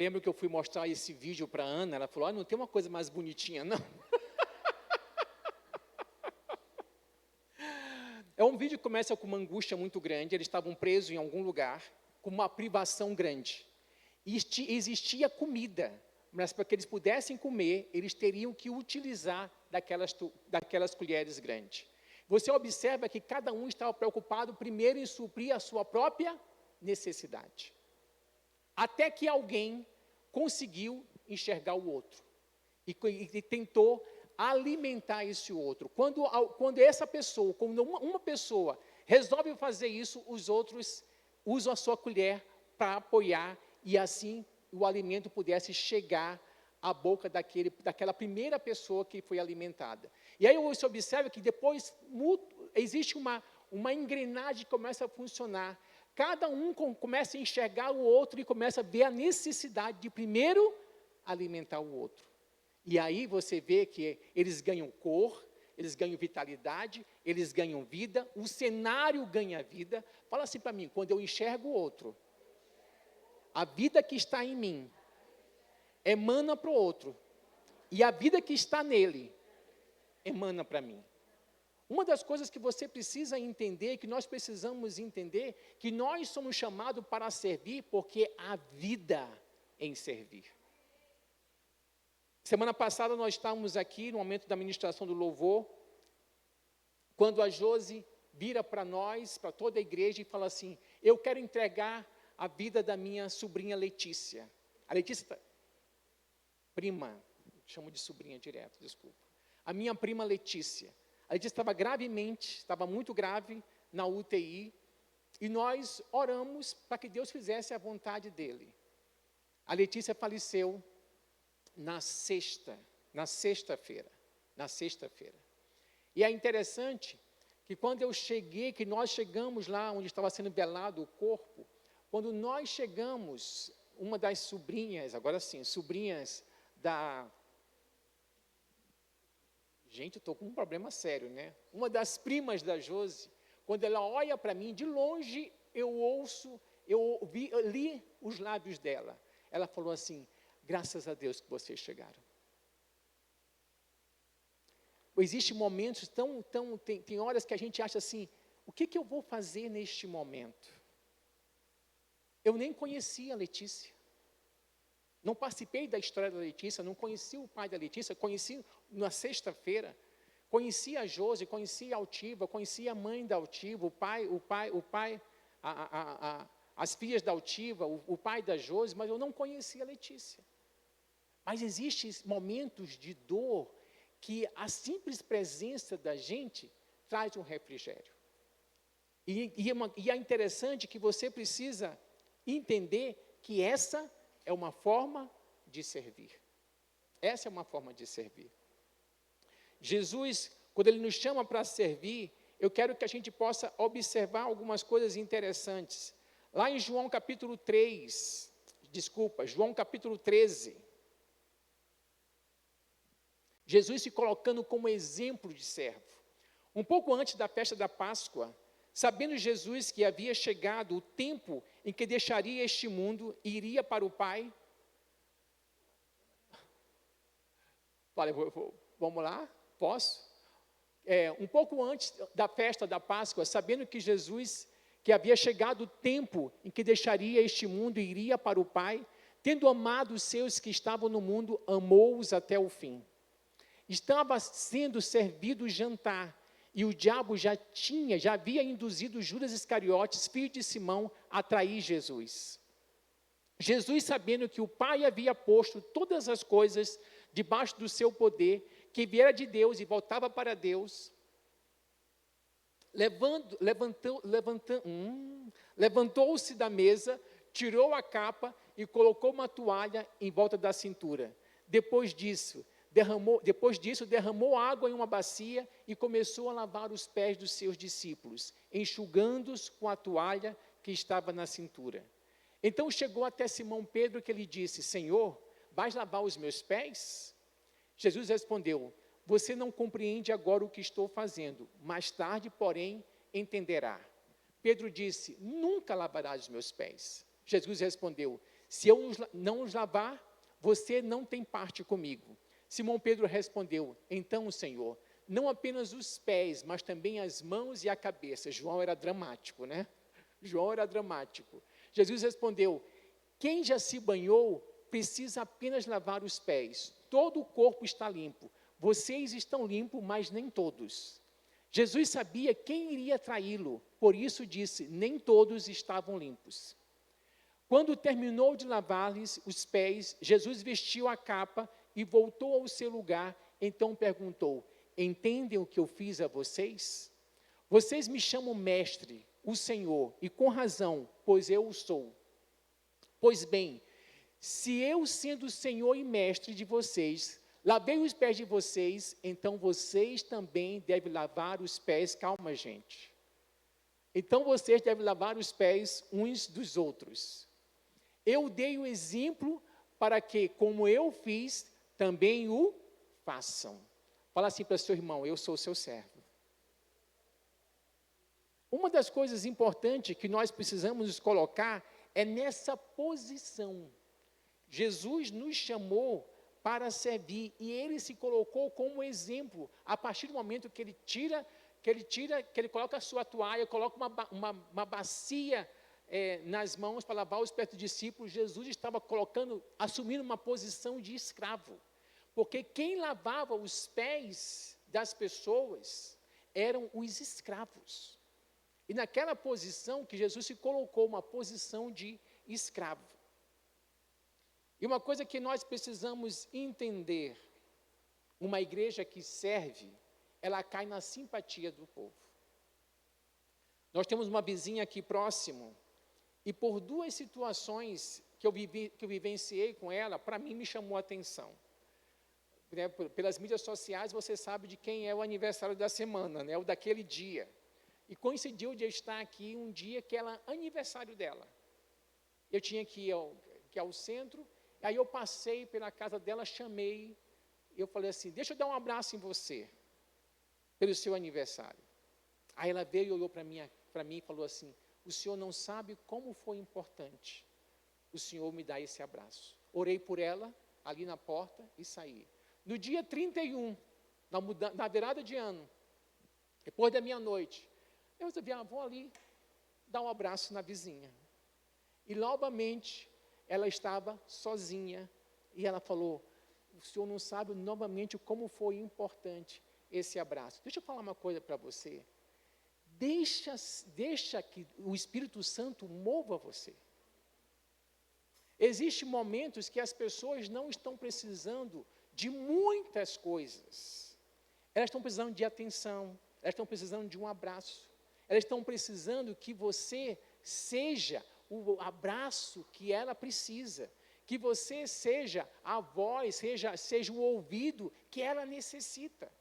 Lembro que eu fui mostrar esse vídeo para a Ana, ela falou, não tem uma coisa mais bonitinha, não. É um vídeo que começa com uma angústia muito grande, eles estavam presos em algum lugar, com uma privação grande. E existia comida, mas para que eles pudessem comer, eles teriam que utilizar daquelas colheres grandes. Você observa que cada um estava preocupado primeiro em suprir a sua própria necessidade. Até que alguém conseguiu enxergar o outro e tentou alimentar esse outro. Quando essa pessoa, quando uma pessoa resolve fazer isso, os outros usam a sua colher para apoiar e assim o alimento pudesse chegar à boca daquela primeira pessoa que foi alimentada. E aí você observa que depois existe uma engrenagem que começa a funcionar. Cada um começa a enxergar o outro e começa a ver a necessidade de primeiro alimentar o outro. E aí você vê que eles ganham cor, eles ganham vitalidade, eles ganham vida, o cenário ganha vida. Fala assim para mim, quando eu enxergo o outro, a vida que está em mim emana para o outro, e a vida que está nele emana para mim. Uma das coisas que você precisa entender, que nós precisamos entender, que nós somos chamados para servir, porque há vida em servir. Semana passada nós estávamos aqui, no momento da ministração do louvor, quando a Josi vira para nós, para toda a igreja, e fala assim, eu quero entregar a vida da minha sobrinha Letícia. A Letícia, prima, chamo de sobrinha direto, desculpa. A minha prima Letícia. A Letícia estava muito grave na UTI, e nós oramos para que Deus fizesse a vontade dele. A Letícia faleceu na sexta-feira. E é interessante que quando que nós chegamos lá onde estava sendo velado o corpo, quando nós chegamos, uma das sobrinhas, agora sim, sobrinhas da... Gente, eu estou com um problema sério, né? Uma das primas da Josi, quando ela olha para mim, de longe eu li os lábios dela. Ela falou assim, graças a Deus que vocês chegaram. Existem momentos tem horas que a gente acha assim, o que eu vou fazer neste momento? Eu nem conhecia a Letícia. Não participei da história da Letícia, não conheci o pai da Letícia, conheci na sexta-feira, conheci a Josi, conheci a Altiva, conheci a mãe da Altiva, as filhas da Altiva, o pai da Josi, mas eu não conhecia a Letícia. Mas existem momentos de dor que a simples presença da gente traz um refrigério. E é interessante que você precisa entender que essa é uma forma de servir. Essa é uma forma de servir. Jesus, quando Ele nos chama para servir, eu quero que a gente possa observar algumas coisas interessantes. Lá em João capítulo 13, Jesus se colocando como exemplo de servo. Um pouco antes da festa da Páscoa, sabendo Jesus que havia chegado o tempo em que deixaria este mundo e iria para o Pai. Olha, vamos lá? Posso? Um pouco antes da festa da Páscoa, sabendo que Jesus, que havia chegado o tempo em que deixaria este mundo e iria para o Pai, tendo amado os seus que estavam no mundo, amou-os até o fim. Estava sendo servido o jantar, e o diabo já havia induzido Judas Iscariotes, filho de Simão, a trair Jesus. Jesus, sabendo que o Pai havia posto todas as coisas debaixo do seu poder, que viera de Deus e voltava para Deus, levantou-se da mesa, tirou a capa e colocou uma toalha em volta da cintura. Depois disso, derramou água em uma bacia e começou a lavar os pés dos seus discípulos, enxugando-os com a toalha que estava na cintura. Então chegou até Simão Pedro, que lhe disse, Senhor, vais lavar os meus pés? Jesus respondeu, você não compreende agora o que estou fazendo, mais tarde, porém, entenderá. Pedro disse, nunca lavarás os meus pés. Jesus respondeu, Se eu não os lavar, você não tem parte comigo. Simão Pedro respondeu, então, Senhor, não apenas os pés, mas também as mãos e a cabeça. João era dramático, né? João era dramático. Jesus respondeu, quem já se banhou precisa apenas lavar os pés. Todo o corpo está limpo. Vocês estão limpos, mas nem todos. Jesus sabia quem iria traí-lo, por isso disse, nem todos estavam limpos. Quando terminou de lavar-lhes os pés, Jesus vestiu a capa e voltou ao seu lugar, então perguntou, entendem o que eu fiz a vocês? Vocês me chamam mestre, o Senhor, e com razão, pois eu o sou. Pois bem, se eu, sendo o Senhor e mestre de vocês, lavei os pés de vocês, então vocês também devem lavar os pés, calma gente. Então vocês devem lavar os pés uns dos outros. Eu dei o exemplo para que, como eu fiz, também o façam. Fala assim para o seu irmão, eu sou seu servo. Uma das coisas importantes que nós precisamos nos colocar é nessa posição. Jesus nos chamou para servir e ele se colocou como exemplo a partir do momento que ele coloca a sua toalha, coloca uma bacia nas mãos para lavar os pés dos discípulos. Jesus estava assumindo uma posição de escravo, porque quem lavava os pés das pessoas eram os escravos. E naquela posição que Jesus se colocou, uma posição de escravo. E uma coisa que nós precisamos entender, uma igreja que serve, ela cai na simpatia do povo. Nós temos uma vizinha aqui próximo, e por duas situações que eu vivenciei com ela, para mim me chamou a atenção. Pelas mídias sociais você sabe de quem é o aniversário da semana, né? O daquele dia. E coincidiu de eu estar aqui um dia que era aniversário dela. Eu tinha que ir ao centro, aí eu passei pela casa dela, chamei, e eu falei assim, deixa eu dar um abraço em você, pelo seu aniversário. Aí ela veio e olhou para mim e falou assim, o senhor não sabe como foi importante o senhor me dar esse abraço. Orei por ela, ali na porta, e saí. No dia 31, na virada de ano, depois da meia-noite, eu resolvi, vou ali dar um abraço na vizinha. E novamente, ela estava sozinha, e ela falou, o senhor não sabe novamente como foi importante esse abraço. Deixa eu falar uma coisa para você. Deixa que o Espírito Santo mova você. Existem momentos que as pessoas não estão precisando de muitas coisas. Elas estão precisando de atenção, elas estão precisando de um abraço. Elas estão precisando que você seja o abraço que ela precisa, que você seja a voz, seja o ouvido que ela necessita.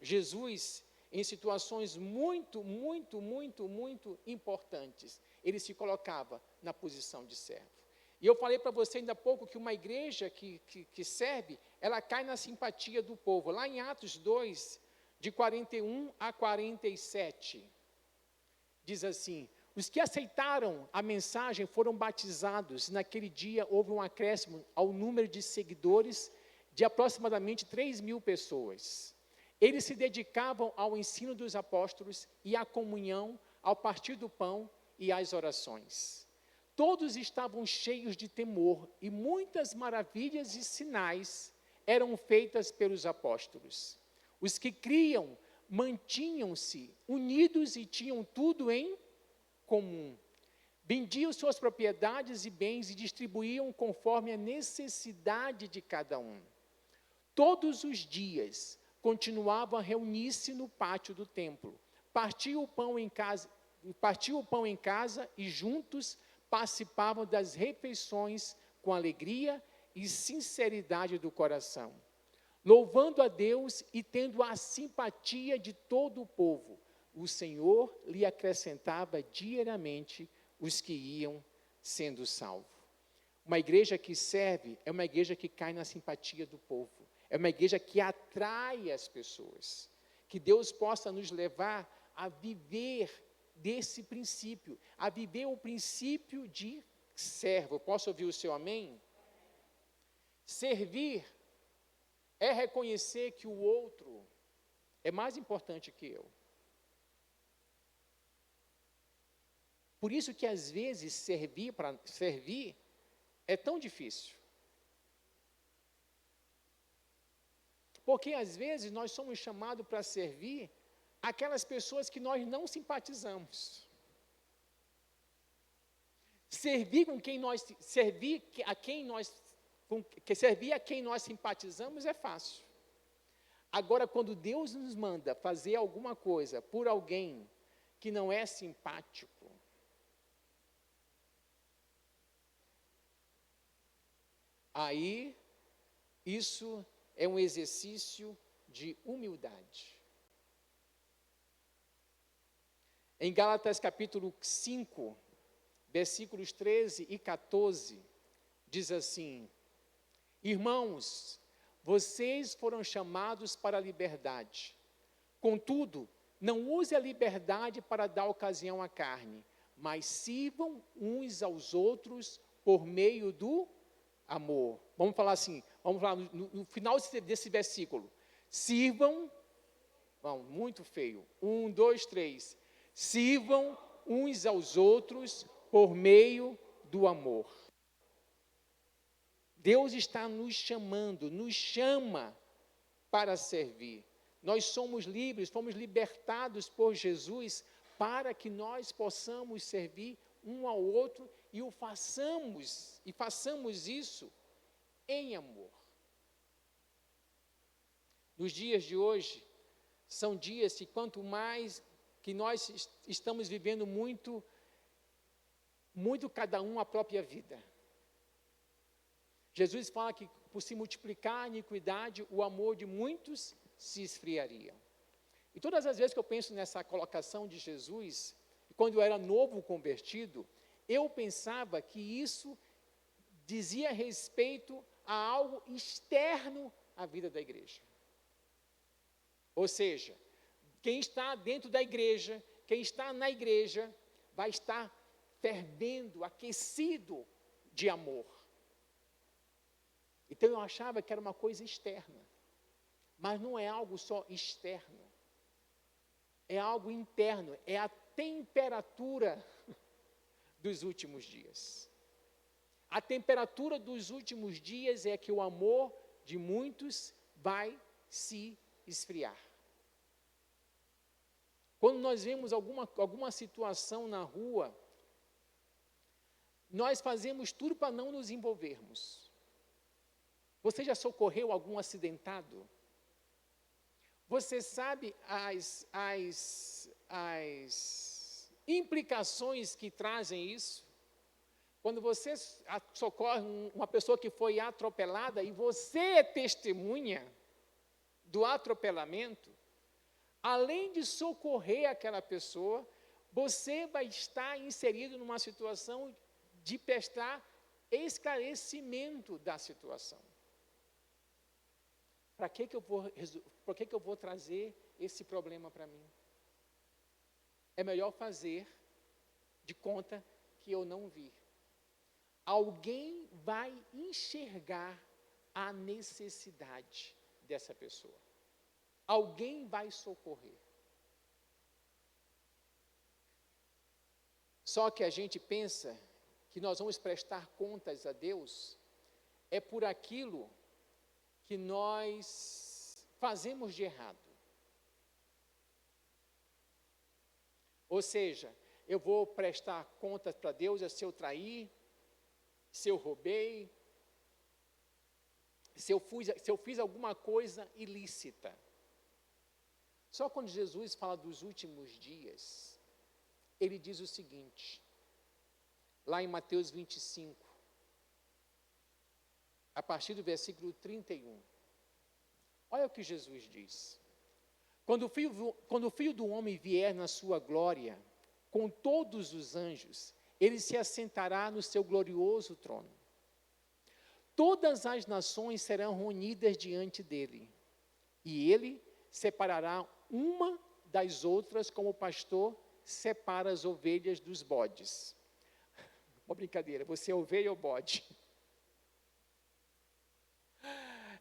Jesus, em situações muito importantes, ele se colocava na posição de servo. E eu falei para você ainda há pouco que uma igreja que serve, ela cai na simpatia do povo. Lá em Atos 2, de 41 a 47, diz assim, os que aceitaram a mensagem foram batizados. Naquele dia houve um acréscimo ao número de seguidores de aproximadamente 3.000 pessoas. Eles se dedicavam ao ensino dos apóstolos e à comunhão, ao partir do pão e às orações. Todos estavam cheios de temor e muitas maravilhas e sinais eram feitas pelos apóstolos. Os que criam mantinham-se unidos e tinham tudo em comum. Vendiam suas propriedades e bens e distribuíam conforme a necessidade de cada um. Todos os dias continuavam a reunir-se no pátio do templo. Partiam o pão em casa e juntos participavam das refeições com alegria e sinceridade do coração, louvando a Deus e tendo a simpatia de todo o povo. O Senhor lhe acrescentava diariamente os que iam sendo salvos. Uma igreja que serve é uma igreja que cai na simpatia do povo. É uma igreja que atrai as pessoas. Que Deus possa nos levar a viver desse princípio, a viver o princípio de servo. Posso ouvir o seu amém? Servir é reconhecer que o outro é mais importante que eu. Por isso que às vezes servir é tão difícil. Porque às vezes nós somos chamados para servir aquelas pessoas que nós não simpatizamos. Servir a quem nós simpatizamos é fácil. Agora, quando Deus nos manda fazer alguma coisa por alguém que não é simpático, aí isso é um exercício de humildade. Em Gálatas capítulo 5, versículos 13 e 14, diz assim: irmãos, vocês foram chamados para a liberdade. Contudo, não use a liberdade para dar ocasião à carne, mas sirvam uns aos outros por meio do amor. Vamos falar assim, vamos falar no final desse versículo. Sirvam, muito feio. 1, 2, 3. Sirvam uns aos outros por meio do amor. Deus está nos chamando, nos chama para servir. Nós somos livres, fomos libertados por Jesus para que nós possamos servir um ao outro e façamos isso em amor. Nos dias de hoje, são dias que quanto mais que nós estamos vivendo muito cada um a própria vida. Jesus fala que por se multiplicar a iniquidade, o amor de muitos se esfriaria. E todas as vezes que eu penso nessa colocação de Jesus, quando eu era novo convertido, eu pensava que isso dizia respeito a algo externo à vida da igreja. Ou seja, quem está dentro da igreja, quem está na igreja, vai estar fervendo, aquecido de amor. Então eu achava que era uma coisa externa, mas não é algo só externo, é algo interno, é a temperatura dos últimos dias. A temperatura dos últimos dias é que o amor de muitos vai se esfriar. Quando nós vemos alguma situação na rua, nós fazemos tudo para não nos envolvermos. Você já socorreu algum acidentado? Você sabe as implicações que trazem isso? Quando você socorre uma pessoa que foi atropelada e você é testemunha do atropelamento, além de socorrer aquela pessoa, você vai estar inserido numa situação de prestar esclarecimento da situação. Para que eu vou trazer esse problema para mim? É melhor fazer de conta que eu não vi. Alguém vai enxergar a necessidade dessa pessoa. Alguém vai socorrer. Só que a gente pensa que nós vamos prestar contas a Deus é por aquilo que nós fazemos de errado. Ou seja, eu vou prestar contas para Deus se eu trair, se eu roubei, se eu fiz alguma coisa ilícita. Só quando Jesus fala dos últimos dias, ele diz o seguinte, lá em Mateus 25, a partir do versículo 31. Olha o que Jesus diz. Quando o Filho do Homem vier na sua glória, com todos os anjos, ele se assentará no seu glorioso trono. Todas as nações serão reunidas diante dele, e ele separará uma das outras como o pastor separa as ovelhas dos bodes. Uma brincadeira, você é ovelha ou bode?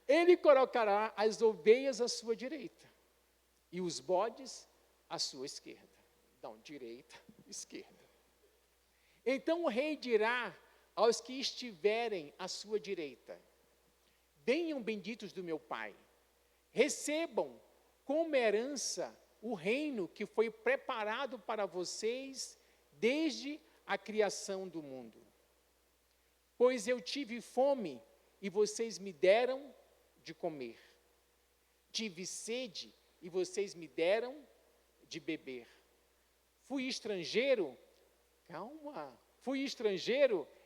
Ele colocará as ovelhas à sua direita e os bodes à sua esquerda. Não, direita, esquerda. Então o rei dirá aos que estiverem à sua direita: venham benditos do meu Pai, recebam como herança o reino que foi preparado para vocês desde a criação do mundo. Pois eu tive fome e vocês me deram de comer. Tive sede e vocês me deram de beber. Fui estrangeiro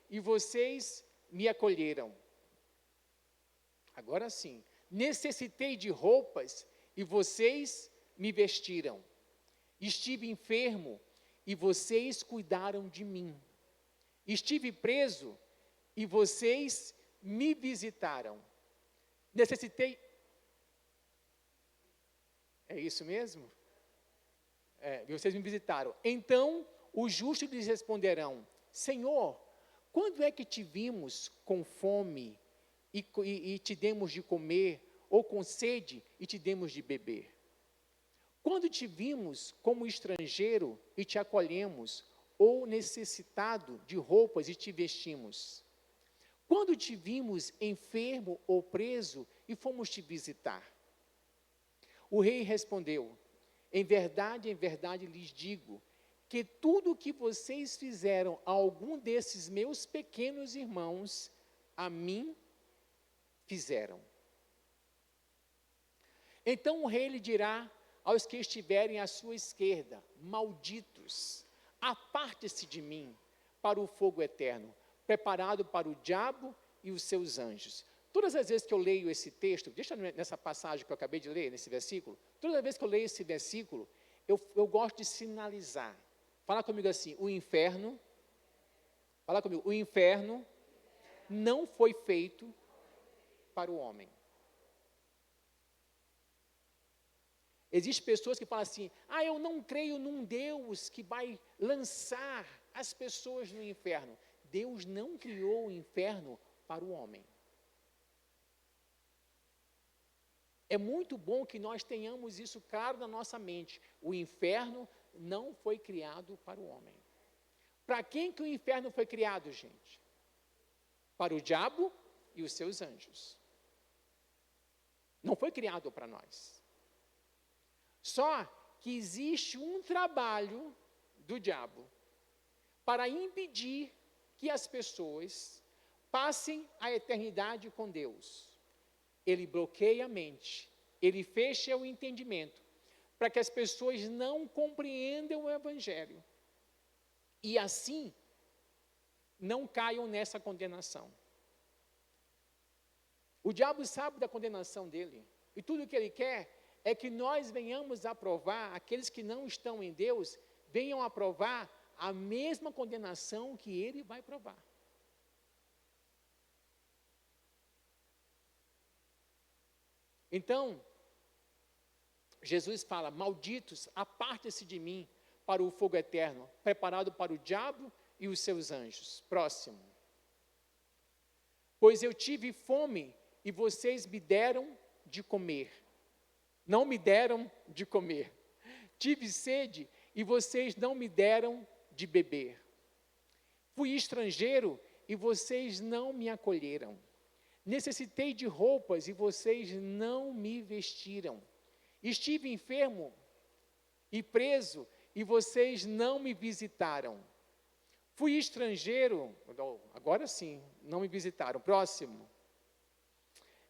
e vocês me acolheram. Agora sim, necessitei de roupas e vocês me vestiram. Estive enfermo e vocês cuidaram de mim. Estive preso e vocês me visitaram. Necessitei. É isso mesmo? Vocês me visitaram. Então os justos lhes responderão: Senhor, quando é que te vimos com fome e te demos de comer, ou com sede e te demos de beber? Quando te vimos como estrangeiro e te acolhemos, ou necessitado de roupas e te vestimos? Quando te vimos enfermo ou preso e fomos te visitar? O rei respondeu: em verdade lhes digo, que tudo o que vocês fizeram a algum desses meus pequenos irmãos, a mim fizeram. Então o rei lhe dirá aos que estiverem à sua esquerda: malditos, aparte-se de mim para o fogo eterno, preparado para o diabo e os seus anjos. Todas as vezes que eu leio esse texto, deixa nessa passagem que eu acabei de ler, nesse versículo, toda vez que eu leio esse versículo, eu gosto de sinalizar. Fala comigo assim: o inferno não foi feito para o homem. Existem pessoas que falam assim: eu não creio num Deus que vai lançar as pessoas no inferno. Deus não criou o inferno para o homem. É muito bom que nós tenhamos isso claro na nossa mente. O inferno não foi criado para o homem. Para quem que o inferno foi criado, gente? Para o diabo e os seus anjos. Não foi criado para nós. Só que existe um trabalho do diabo para impedir que as pessoas passem a eternidade com Deus. Ele bloqueia a mente, ele fecha o entendimento, para que as pessoas não compreendam o Evangelho e assim não caiam nessa condenação. O diabo sabe da condenação dele, e tudo que ele quer é que nós venhamos a provar, aqueles que não estão em Deus, venham a provar a mesma condenação que ele vai provar. Então, Jesus fala: malditos, aparte-se de mim para o fogo eterno, preparado para o diabo e os seus anjos. Próximo. Pois eu tive fome e vocês me deram de comer. Não me deram de comer. Tive sede e vocês não me deram de beber. Fui estrangeiro e vocês não me acolheram. Necessitei de roupas e vocês não me vestiram. Estive enfermo e preso e vocês não me visitaram. Fui estrangeiro, agora sim, não me visitaram. Próximo.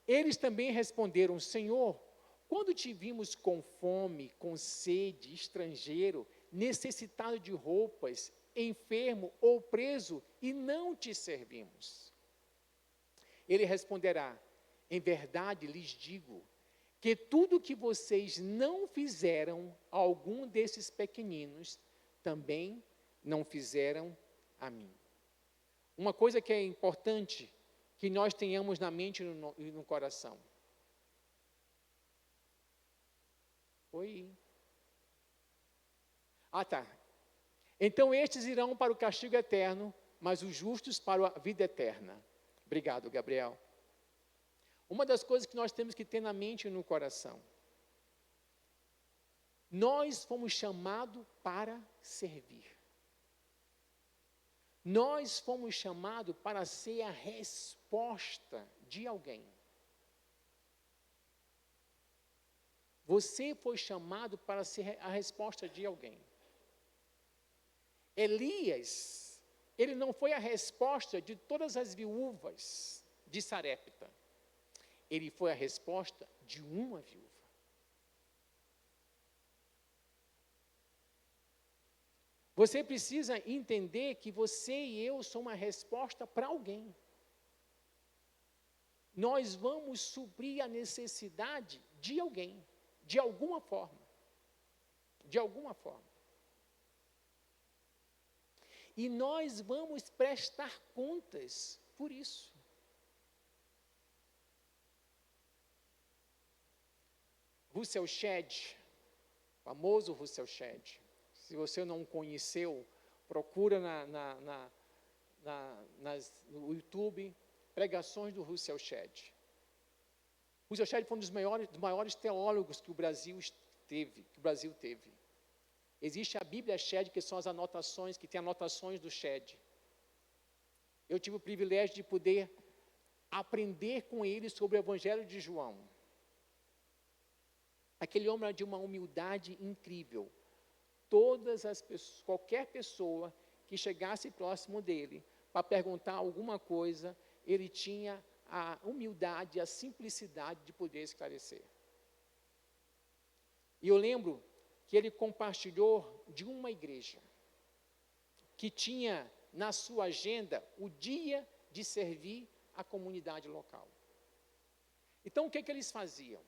Eles também responderam: Senhor, quando te vimos com fome, com sede, estrangeiro, necessitado de roupas, enfermo ou preso, e não te servimos? Ele responderá: em verdade lhes digo, que tudo que vocês não fizeram a algum desses pequeninos, também não fizeram a mim. Uma coisa que é importante que nós tenhamos na mente e no coração. Oi. Tá. Então estes irão para o castigo eterno, mas os justos para a vida eterna. Obrigado, Gabriel. Uma das coisas que nós temos que ter na mente e no coração: nós fomos chamados para servir. Nós fomos chamados para ser a resposta de alguém. Você foi chamado para ser a resposta de alguém. Elias, ele não foi a resposta de todas as viúvas de Sarepta. Ele foi a resposta de uma viúva. Você precisa entender que você e eu somos uma resposta para alguém. Nós vamos suprir a necessidade de alguém, de alguma forma. De alguma forma. E nós vamos prestar contas por isso. Russell Shedd, famoso Russell Shedd. Se você não conheceu, procura no YouTube, pregações do Russell Shedd. Russell Shedd foi um dos maiores teólogos que o Brasil teve. Existe a Bíblia Shedd, que são as anotações, que tem anotações do Shedd. Eu tive o privilégio de poder aprender com ele sobre o Evangelho de João. Aquele homem era de uma humildade incrível. Todas as pessoas, qualquer pessoa que chegasse próximo dele para perguntar alguma coisa, ele tinha a humildade, a simplicidade de poder esclarecer. E eu lembro que ele compartilhou de uma igreja que tinha na sua agenda o dia de servir a comunidade local. Então, o que eles faziam?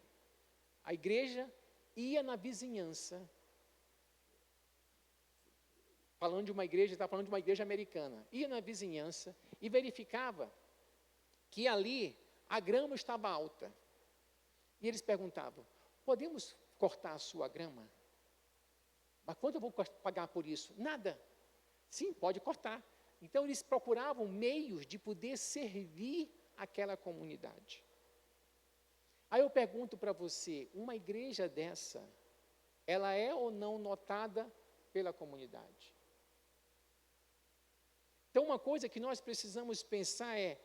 A igreja ia na vizinhança, falando de uma igreja americana, ia na vizinhança e verificava que ali a grama estava alta. E eles perguntavam: podemos cortar a sua grama? Mas quanto eu vou pagar por isso? Nada. Sim, pode cortar. Então eles procuravam meios de poder servir aquela comunidade. Aí eu pergunto para você, uma igreja dessa, ela é ou não notada pela comunidade? Então uma coisa que nós precisamos pensar é: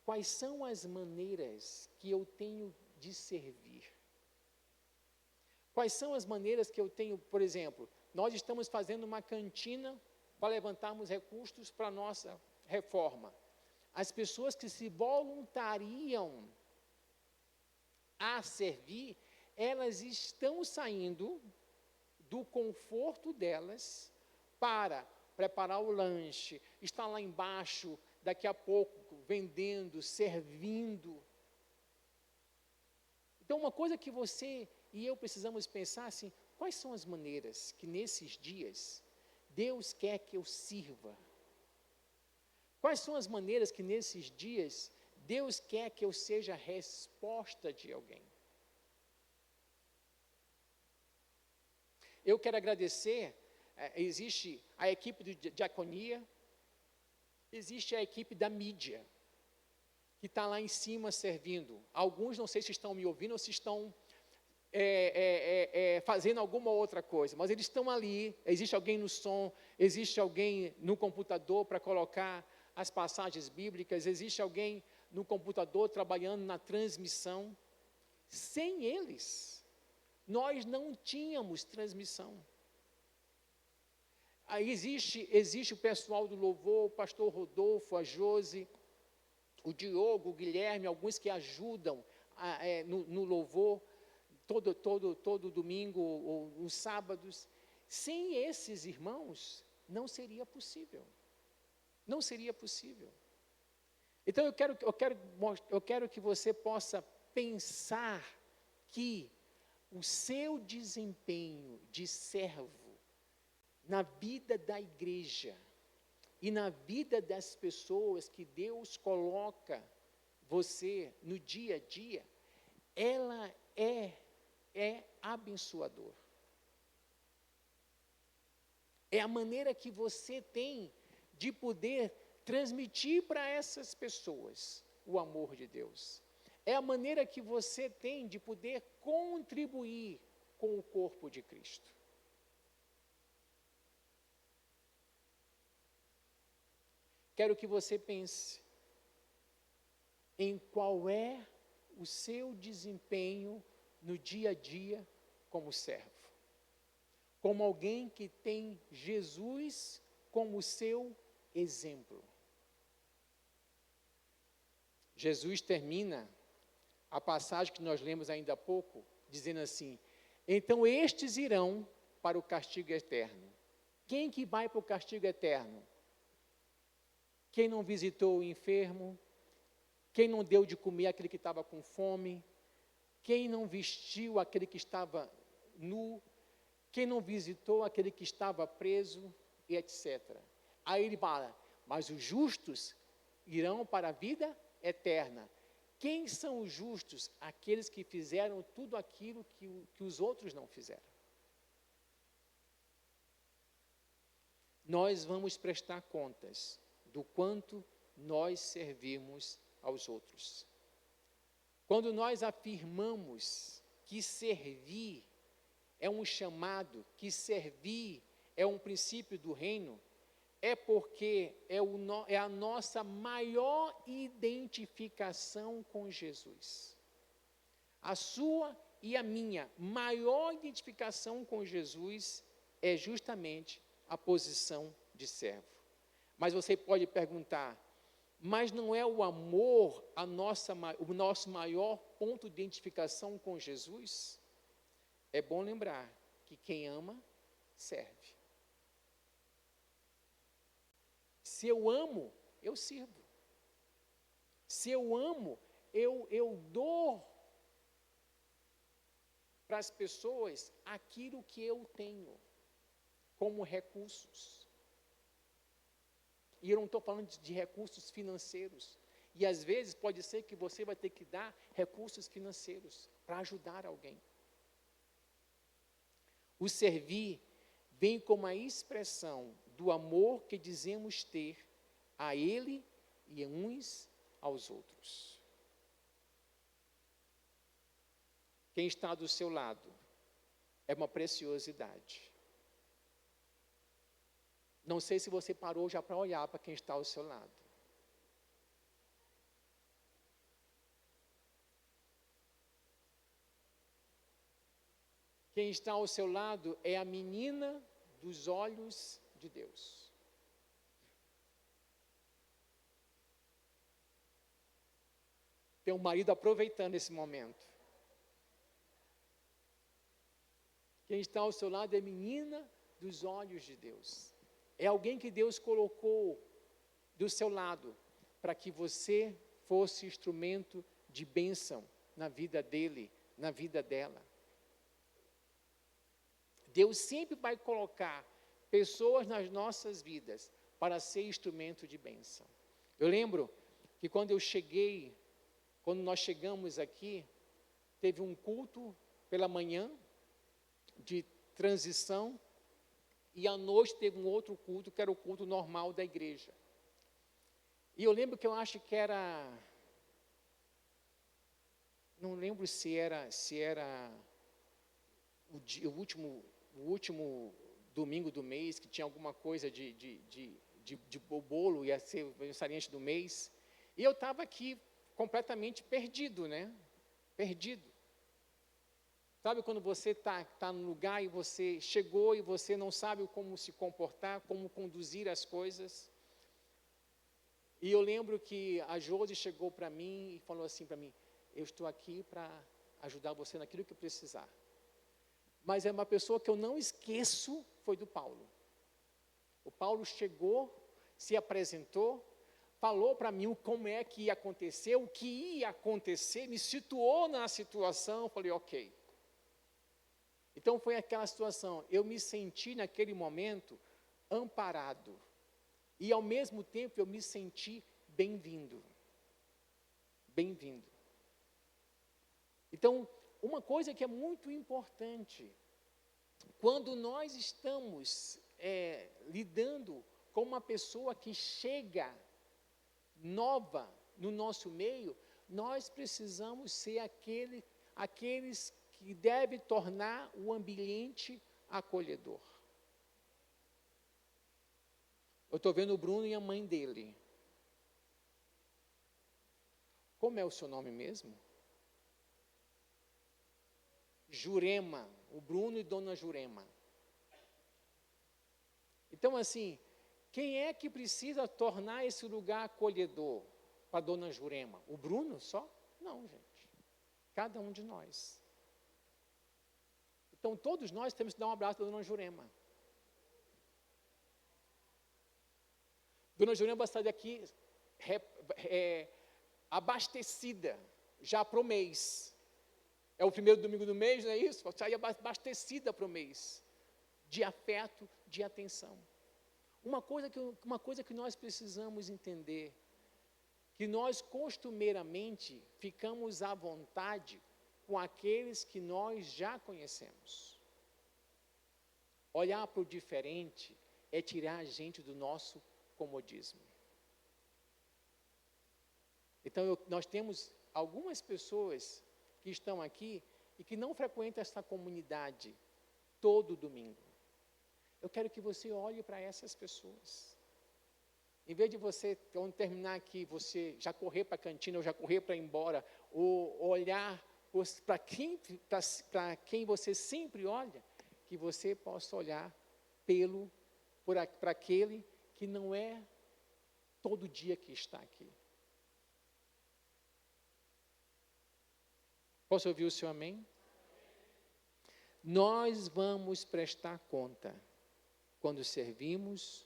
quais são as maneiras que eu tenho de servir? Quais são as maneiras que eu tenho, por exemplo, nós estamos fazendo uma cantina para levantarmos recursos para a nossa reforma. As pessoas que se voluntariam a servir, elas estão saindo do conforto delas para preparar o lanche, estar lá embaixo, daqui a pouco, vendendo, servindo. Então, uma coisa que você e eu precisamos pensar assim: quais são as maneiras que nesses dias Deus quer que eu sirva? Quais são as maneiras que nesses dias Deus quer que eu seja a resposta de alguém? Eu quero agradecer, existe a equipe de diaconia, existe a equipe da mídia, que está lá em cima servindo. Alguns não sei se estão me ouvindo ou se estão fazendo alguma outra coisa, mas eles estão ali. Existe alguém no som, existe alguém no computador para colocar as passagens bíblicas, existe alguém no computador trabalhando na transmissão. Sem eles, nós não tínhamos transmissão. Aí existe o pessoal do louvor, o pastor Rodolfo, a Josi, o Diogo, o Guilherme, alguns que ajudam no louvor, todo domingo ou nos sábados. Sem esses irmãos, não seria possível. Não seria possível. Então eu quero que você possa pensar que o seu desempenho de servo na vida da igreja e na vida das pessoas que Deus coloca você no dia a dia, ela é abençoador. É a maneira que você tem de poder transmitir para essas pessoas o amor de Deus. É a maneira que você tem de poder contribuir com o corpo de Cristo. Quero que você pense em qual é o seu desempenho no dia a dia como servo. Como alguém que tem Jesus como seu exemplo. Jesus termina a passagem que nós lemos ainda há pouco, dizendo assim: então estes irão para o castigo eterno. Quem que vai para o castigo eterno? Quem não visitou o enfermo, quem não deu de comer àquele que estava com fome, quem não vestiu aquele que estava nu, quem não visitou aquele que estava preso, e etc. Aí ele fala, mas os justos irão para a vida eterna. Quem são os justos? Aqueles que fizeram tudo aquilo que os outros não fizeram. Nós vamos prestar contas do quanto nós servimos aos outros. Quando nós afirmamos que servir é um chamado, que servir é um princípio do reino, é porque é a nossa maior identificação com Jesus. A sua e a minha maior identificação com Jesus é justamente a posição de servo. Mas você pode perguntar, mas não é o amor o nosso maior ponto de identificação com Jesus? É bom lembrar que quem ama, serve. Se eu amo, eu sirvo. Se eu amo, eu dou para as pessoas aquilo que eu tenho como recursos. E eu não estou falando de recursos financeiros. E às vezes pode ser que você vai ter que dar recursos financeiros para ajudar alguém. O servir vem como a expressão do amor que dizemos ter a Ele e uns aos outros. Quem está do seu lado é uma preciosidade. Não sei se você parou já para olhar para quem está ao seu lado. Quem está ao seu lado é a menina dos olhos de Deus. Tem um marido aproveitando esse momento. Quem está ao seu lado é a menina dos olhos de Deus. É alguém que Deus colocou do seu lado para que você fosse instrumento de bênção na vida dele, na vida dela. Deus sempre vai colocar pessoas nas nossas vidas para ser instrumento de bênção. Eu lembro que quando nós chegamos aqui, teve um culto pela manhã de transição e à noite teve um outro culto que era o culto normal da igreja. E eu lembro que eu acho que era, não lembro se era o último domingo do mês, que tinha alguma coisa de bolo, ia ser o aniversariante do mês, e eu estava aqui completamente perdido, né? Perdido. Sabe quando você está num lugar e você chegou e você não sabe como se comportar, como conduzir as coisas? E eu lembro que a Josi chegou para mim e falou assim para mim, eu estou aqui para ajudar você naquilo que precisar. Mas é uma pessoa que eu não esqueço, foi do Paulo. O Paulo chegou, se apresentou, falou para mim como é que ia acontecer, o que ia acontecer, me situou na situação, eu falei, ok. Então foi aquela situação, eu me senti naquele momento amparado. E ao mesmo tempo eu me senti bem-vindo. Bem-vindo. Então, uma coisa que é muito importante, quando nós estamos lidando com uma pessoa que chega nova no nosso meio, nós precisamos ser aqueles que devem tornar o ambiente acolhedor. Eu estou vendo o Bruno e a mãe dele. Como é o seu nome mesmo? Jurema, o Bruno e Dona Jurema. Então, assim, quem é que precisa tornar esse lugar acolhedor para Dona Jurema? O Bruno só? Não, gente. Cada um de nós. Então, todos nós temos que dar um abraço para Dona Jurema. Dona Jurema está daqui abastecida já para o mês. É o primeiro domingo do mês, não é isso? Sai abastecida para o mês. De afeto, de atenção. Uma coisa que nós precisamos entender, que nós costumeiramente ficamos à vontade com aqueles que nós já conhecemos. Olhar para o diferente é tirar a gente do nosso comodismo. Então, nós temos algumas pessoas que estão aqui e que não frequentam essa comunidade todo domingo. Eu quero que você olhe para essas pessoas. Em vez de você, quando terminar aqui, você já correr para a cantina ou já correr para ir embora, ou olhar para quem você sempre olha, que você possa olhar para aquele que não é todo dia que está aqui. Posso ouvir o seu amém? Nós vamos prestar conta quando servimos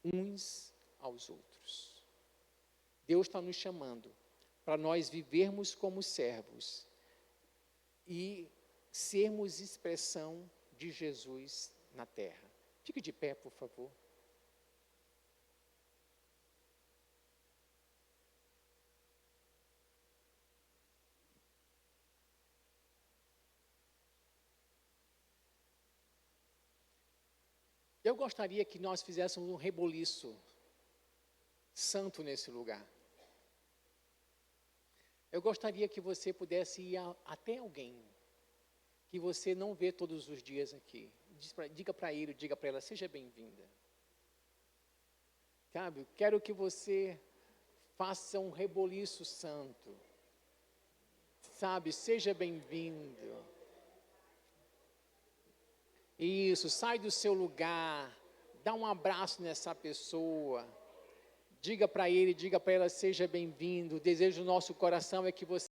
uns aos outros. Deus está nos chamando para nós vivermos como servos e sermos expressão de Jesus na terra. Fique de pé, por favor. Eu gostaria que nós fizéssemos um reboliço santo nesse lugar. Eu gostaria que você pudesse ir até alguém que você não vê todos os dias aqui. Diga para ele, diga para ela, seja bem-vinda. Sabe, quero que você faça um reboliço santo. Sabe, seja bem-vindo. Isso, sai do seu lugar, dá um abraço nessa pessoa, diga para ele, diga para ela, seja bem-vindo. O desejo do nosso coração é que você